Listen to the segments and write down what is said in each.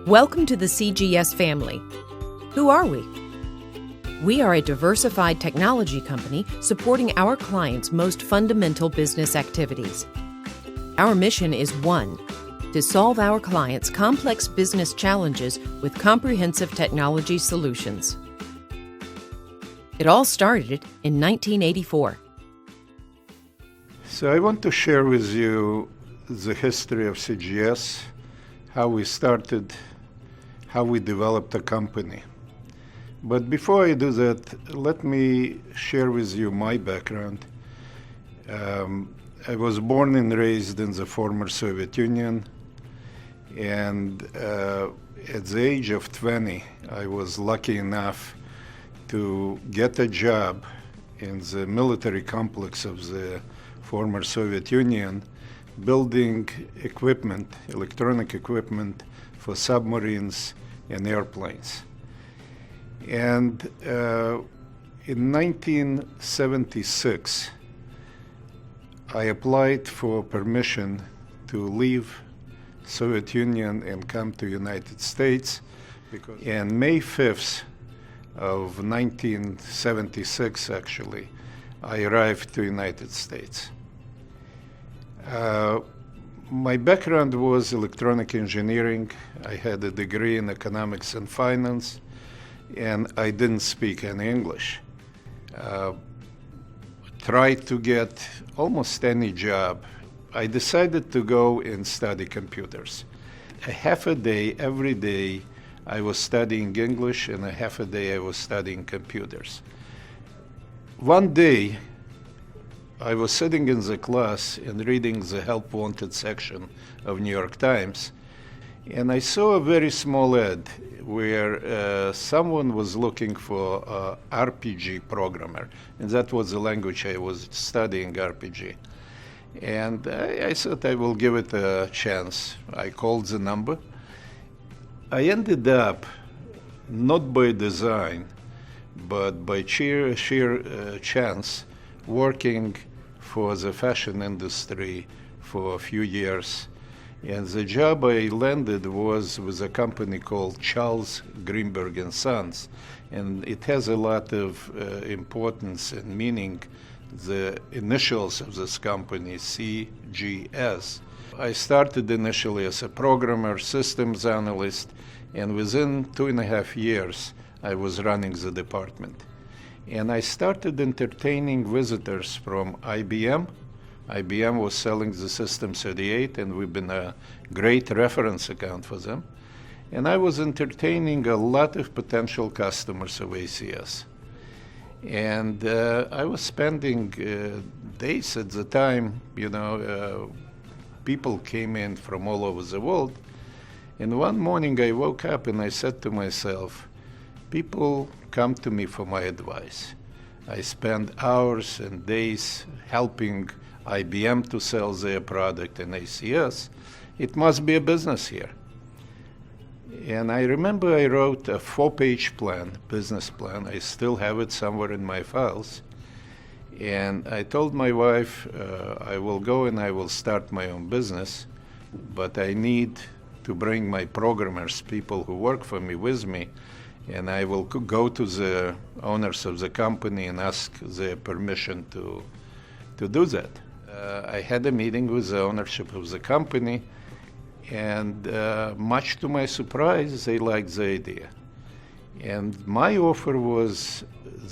Welcome to the CGS family. Who are we? We are a diversified technology company supporting our clients' most fundamental business activities. Our mission is one, to solve our clients' complex business challenges with comprehensive technology solutions. It all started in 1984. So I want to share with you the history of CGS, how we started, how we developed a company. But before I do that, let me share with you my background. I was born and raised in the former Soviet Union, and at the age of 20, I was lucky enough to get a job in the military complex of the former Soviet Union, building equipment, electronic equipment for submarines and airplanes. And in 1976, I applied for permission to leave Soviet Union and come to United States. And May 5th of 1976, actually, I arrived to United States. My background was electronic engineering. I had a degree in economics and finance, and I didn't speak any English. Tried to get almost any job. I decided to go and study computers. A half a day, every day, I was studying English, and a half a day I was studying computers. One day, I was sitting in the class and reading the help wanted section of New York Times, and I saw a very small ad where someone was looking for an RPG programmer, and that was the language I was studying, RPG. And I thought I will give it a chance. I called the number. I ended up, not by design, but by sheer chance, working for the fashion industry for a few years. And the job I landed was with a company called Charles Greenberg and Sons. And it has a lot of importance and meaning. The initials of this company, CGS. I started initially as a programmer, systems analyst, and within 2.5 years, I was running the department. And I started entertaining visitors from IBM. IBM was selling the System 38, and we've been a great reference account for them. And I was entertaining a lot of potential customers of ACS. And I was spending days at the time, people came in from all over the world. And one morning I woke up and I said to myself, people come to me for my advice. I spend hours and days helping IBM to sell their product in ACS. It must be a business here. And I remember I wrote a 4-page plan, business plan. I still have it somewhere in my files. And I told my wife, I will go and I will start my own business, but I need to bring my programmers, people who work for me, with me, and I will go to the owners of the company and ask their permission to do that. I had a meeting with the ownership of the company, and much to my surprise, they liked the idea. And my offer was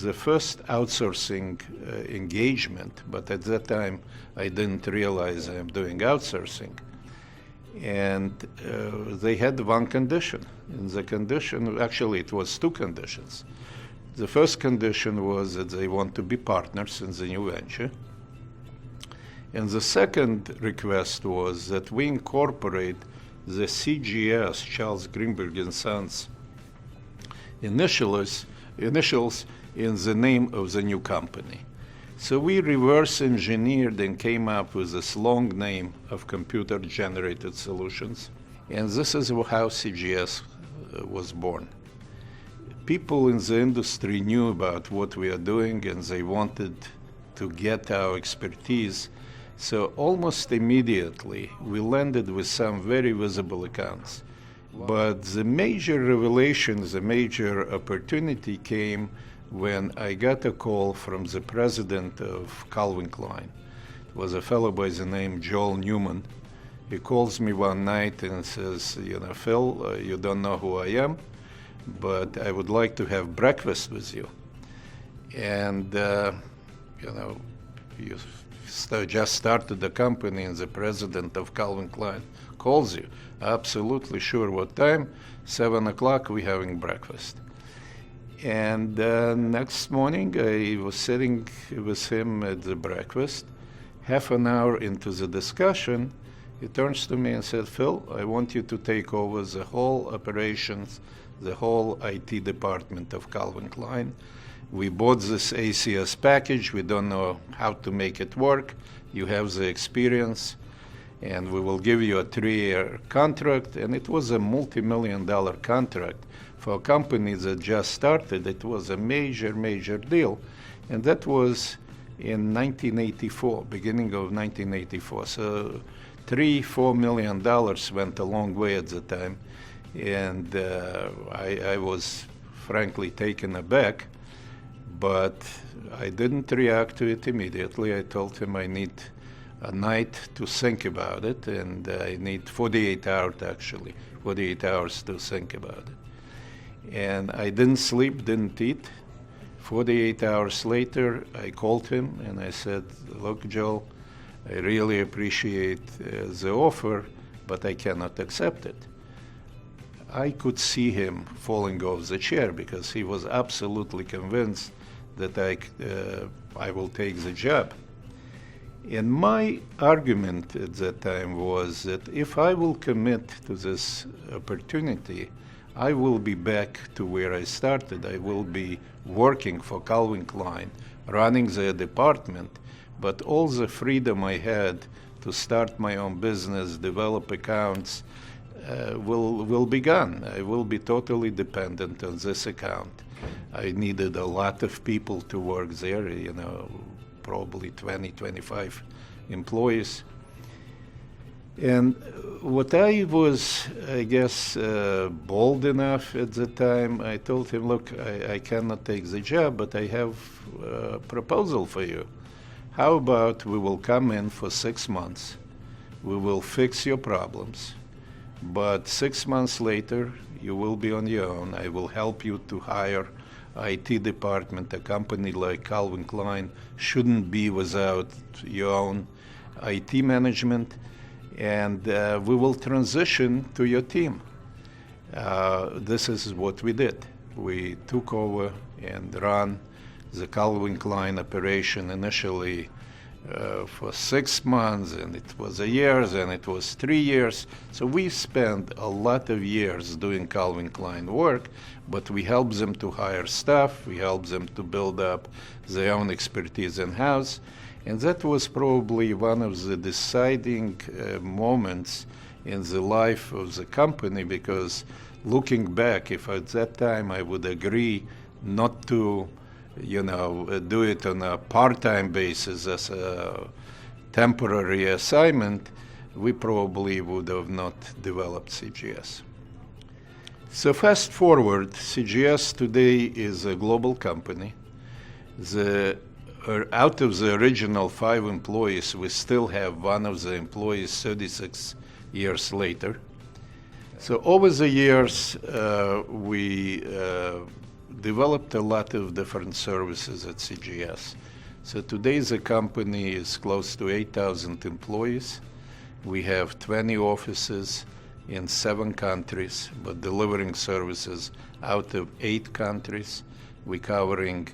the first outsourcing engagement, but at that time I didn't realize I'm doing outsourcing. And they had one condition. And the condition, actually it was 2 conditions. The first condition was that they want to be partners in the new venture. And the second request was that we incorporate the CGS, Charles Greenberg and Sons, initials in the name of the new company. So we reverse engineered and came up with this long name of computer-generated solutions. And this is how CGS was born. People in the industry knew about what we are doing, and they wanted to get our expertise. So almost immediately, we landed with some very visible accounts. But the major revelation, the major opportunity came when I got a call from the president of Calvin Klein. It was a fellow by the name Joel Newman. He calls me one night and says, Phil, you don't know who I am, but I would like to have breakfast with you. And, you just started the company and the president of Calvin Klein calls you. Absolutely sure. What time? 7 o'clock, we're having breakfast. And next morning, I was sitting with him at the breakfast. Half an hour into the discussion, he turns to me and said, Phil, I want you to take over the whole operations, the whole IT department of Calvin Klein. We bought this ACS package. We don't know how to make it work. You have the experience, and we will give you a 3-year contract. And it was a multi-million-dollar contract. For a company that just started, it was a major, major deal. And that was in 1984, beginning of 1984. So $3-4 million went a long way at the time. And I was frankly taken aback. But I didn't react to it immediately. I told him I need a night to think about it, and I need 48 hours to think about it. And I didn't sleep, didn't eat. 48 hours later, I called him and I said, look, Joel, I really appreciate the offer, but I cannot accept it. I could see him falling off the chair because he was absolutely convinced that I will take the job. And my argument at that time was that if I will commit to this opportunity, I will be back to where I started. I will be working for Calvin Klein, running the department, but all the freedom I had to start my own business, develop accounts, will be gone. I will be totally dependent on this account. I needed a lot of people to work there, probably 20, 25 employees. And what I was, I guess, bold enough at the time, I told him, look, I cannot take the job, but I have a proposal for you. How about we will come in for 6 months, we will fix your problems, but 6 months later, you will be on your own. I will help you to hire IT department. A company like Calvin Klein shouldn't be without your own IT management, and we will transition to your team. This is what we did. We took over and ran the Calvin Klein operation initially for 6 months, and it was a year, and it was 3 years. So we spent a lot of years doing Calvin Klein work, but we helped them to hire staff, we helped them to build up their own expertise in-house, and that was probably one of the deciding moments in the life of the company, because looking back, if at that time I would agree not to do it on a part-time basis as a temporary assignment, we probably would have not developed CGS. So fast forward, CGS today is a global company. Out of the original 5 employees, we still have one of the employees 36 years later. So over the years, we developed a lot of different services at CGS. So today the company is close to 8,000 employees. We have 20 offices in 7 countries, but delivering services out of 8 countries. We're covering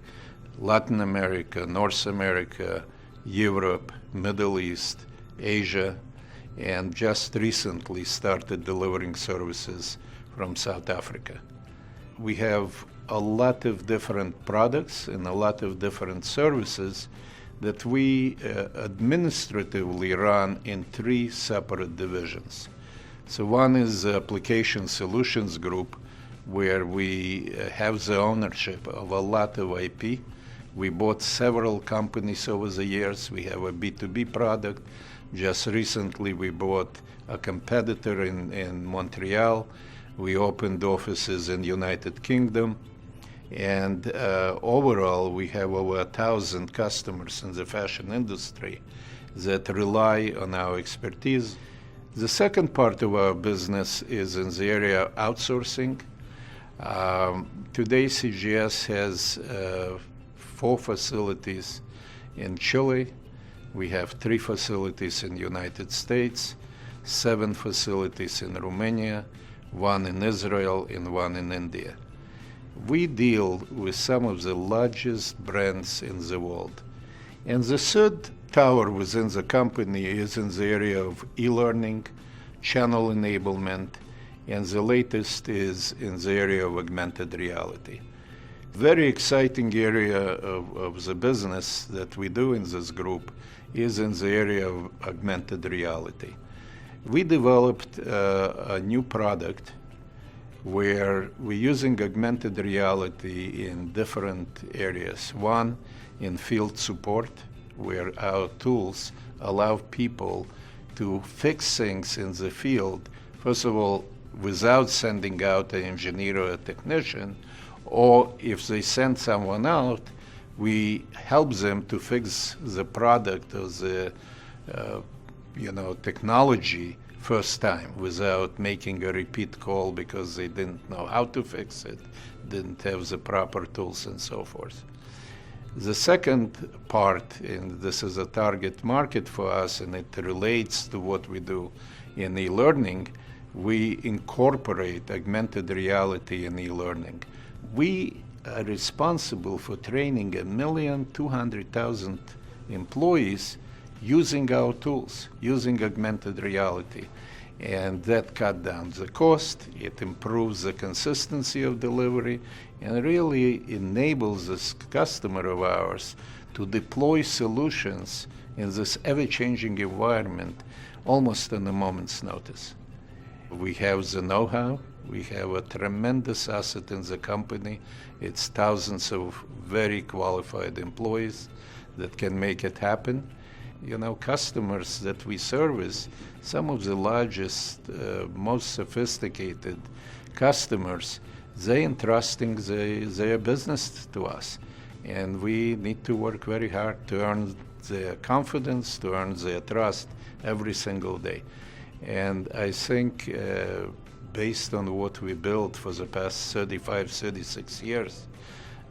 Latin America, North America, Europe, Middle East, Asia, and just recently started delivering services from South Africa. We have a lot of different products and a lot of different services that we administratively run in 3 separate divisions. So one is the Application Solutions Group, where we have the ownership of a lot of IP. We bought several companies over the years. We have a B2B product. Just recently we bought a competitor in Montreal, We opened offices in the United Kingdom. And overall, we have over 1,000 customers in the fashion industry that rely on our expertise. The second part of our business is in the area of outsourcing. Today, CGS has 4 facilities in Chile. We have 3 facilities in the United States, 7 facilities in Romania, 1 in Israel, and 1 in India. We deal with some of the largest brands in the world. And the third tower within the company is in the area of e-learning, channel enablement, and the latest is in the area of augmented reality. Very exciting area of the business that we do in this group is in the area of augmented reality. We developed a new product where we're using augmented reality in different areas. One, in field support, where our tools allow people to fix things in the field, first of all, without sending out an engineer or a technician, or if they send someone out, we help them to fix the product or the technology first time without making a repeat call because they didn't know how to fix it, didn't have the proper tools and so forth. The second part, and this is a target market for us and it relates to what we do in e-learning, we incorporate augmented reality in e-learning. We are responsible for training 1,200,000 employees using our tools, using augmented reality. And that cut down the cost, it improves the consistency of delivery, and really enables this customer of ours to deploy solutions in this ever-changing environment almost on a moment's notice. We have the know-how, we have a tremendous asset in the company. It's thousands of very qualified employees that can make it happen. Customers that we service, some of the largest, most sophisticated customers, they entrusting their business to us. And we need to work very hard to earn their confidence, to earn their trust every single day. And I think based on what we built for the past 35, 36 years,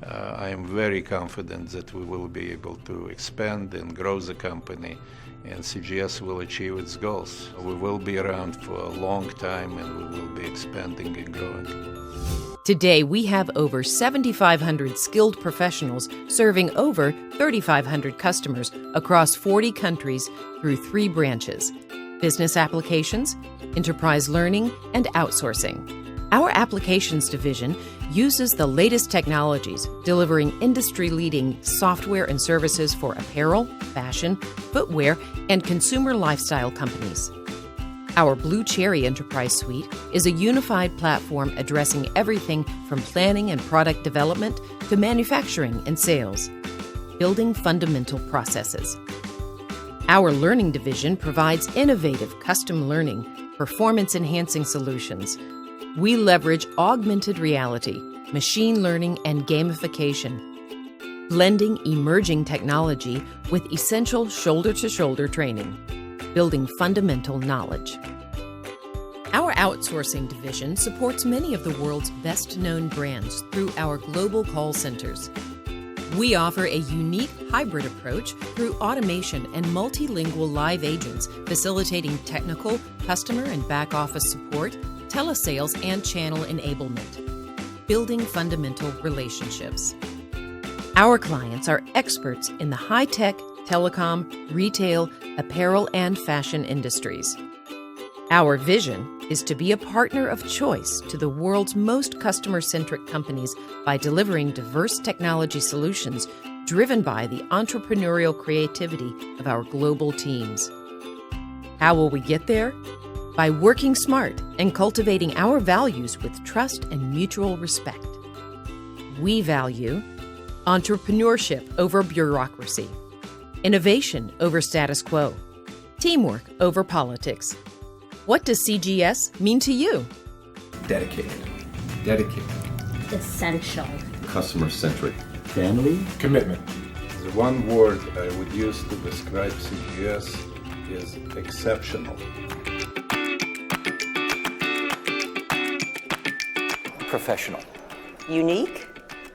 I am very confident that we will be able to expand and grow the company, and CGS will achieve its goals. We will be around for a long time, and we will be expanding and growing. Today, we have over 7,500 skilled professionals serving over 3,500 customers across 40 countries through 3 branches: business applications, enterprise learning, and outsourcing. Our applications division uses the latest technologies, delivering industry-leading software and services for apparel, fashion, footwear, and consumer lifestyle companies. Our Blue Cherry Enterprise Suite is a unified platform addressing everything from planning and product development to manufacturing and sales, building fundamental processes. Our Learning Division provides innovative custom learning, performance-enhancing solutions. We leverage augmented reality, machine learning, and gamification, blending emerging technology with essential shoulder-to-shoulder training, building fundamental knowledge. Our Outsourcing Division supports many of the world's best-known brands through our global call centers. We offer a unique hybrid approach through automation and multilingual live agents, facilitating technical, customer, and back-office support, telesales, and channel enablement, building fundamental relationships. Our clients are experts in the high-tech, telecom, retail, apparel, and fashion industries. Our vision is to be a partner of choice to the world's most customer-centric companies by delivering diverse technology solutions driven by the entrepreneurial creativity of our global teams. How will we get there? By working smart and cultivating our values with trust and mutual respect. We value entrepreneurship over bureaucracy, innovation over status quo, teamwork over politics. What does CGS mean to you? Dedicated. Dedicated. Essential. Customer-centric. Family. Commitment. The one word I would use to describe CGS is exceptional. Professional. Unique.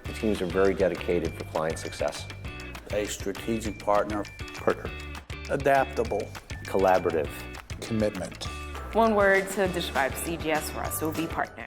The teams are very dedicated for client success. A strategic partner. Partner. Adaptable. Collaborative. Commitment. One word to describe CGS for us will be partner.